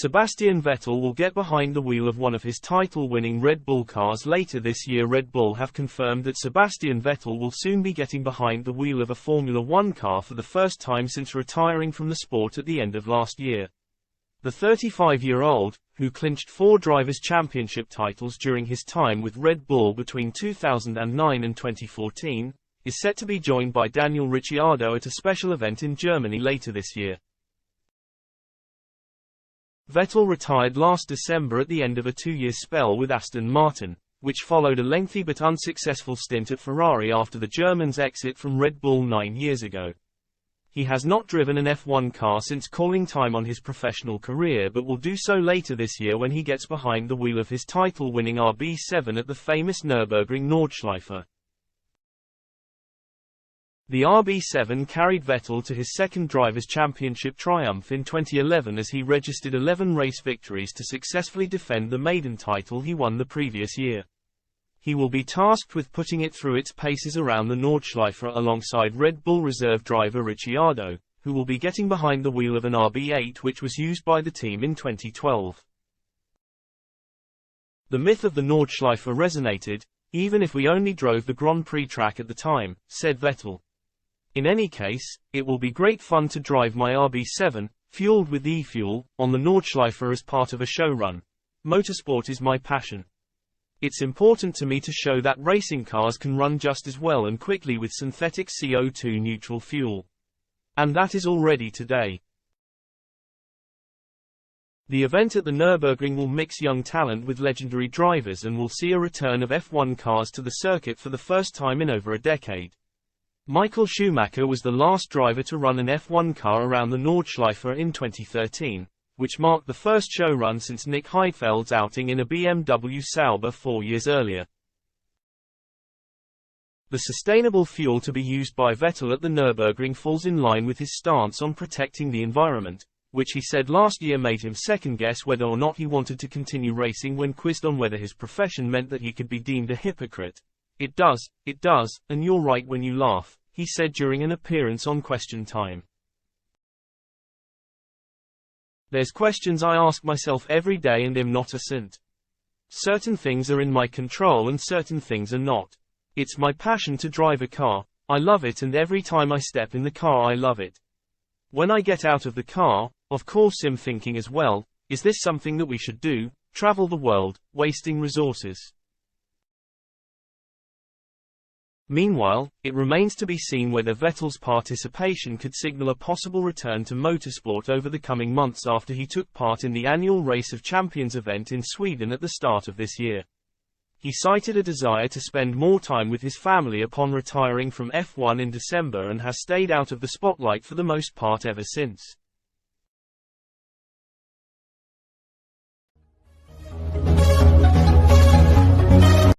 Sebastian Vettel will get behind the wheel of one of his title-winning Red Bull cars later this year. Red Bull have confirmed that Sebastian Vettel will soon be getting behind the wheel of a Formula One car for the first time since retiring from the sport at the end of last year. The 35-year-old, who clinched 4 Drivers' Championship titles during his time with Red Bull between 2009 and 2014, is set to be joined by Daniel Ricciardo at a special event in Germany later this year. Vettel retired last December at the end of a 2-year spell with Aston Martin, which followed a lengthy but unsuccessful stint at Ferrari after the German's exit from Red Bull 9 years ago. He has not driven an F1 car since calling time on his professional career, but will do so later this year when he gets behind the wheel of his title-winning RB7 at the famous Nürburgring Nordschleife. The RB7 carried Vettel to his second Drivers' Championship triumph in 2011 as he registered 11 race victories to successfully defend the maiden title he won the previous year. He will be tasked with putting it through its paces around the Nordschleife alongside Red Bull reserve driver Ricciardo, who will be getting behind the wheel of an RB8 which was used by the team in 2012. The myth of the Nordschleife resonated, even if we only drove the Grand Prix track at the time, said Vettel. In any case, it will be great fun to drive my RB7, fueled with e-fuel, on the Nordschleife as part of a show run. Motorsport is my passion. It's important to me to show that racing cars can run just as well and quickly with synthetic CO2 neutral fuel. And that is already today. The event at the Nürburgring will mix young talent with legendary drivers and will see a return of F1 cars to the circuit for the first time in over a decade. Michael Schumacher was the last driver to run an F1 car around the Nordschleife in 2013, which marked the first show run since Nick Heidfeld's outing in a BMW Sauber 4 years earlier. The sustainable fuel to be used by Vettel at the Nürburgring falls in line with his stance on protecting the environment, which he said last year made him second-guess whether or not he wanted to continue racing when quizzed on whether his profession meant that he could be deemed a hypocrite. It does, and you're right when you laugh, he said during an appearance on Question Time. There's questions I ask myself every day and am not a saint. Certain things are in my control and certain things are not. It's my passion to drive a car, I love it, and every time I step in the car I love it. When I get out of the car, of course I'm thinking as well, is this something that we should do, travel the world, wasting resources? Meanwhile, it remains to be seen whether Vettel's participation could signal a possible return to motorsport over the coming months after he took part in the annual Race of Champions event in Sweden at the start of this year. He cited a desire to spend more time with his family upon retiring from F1 in December and has stayed out of the spotlight for the most part ever since.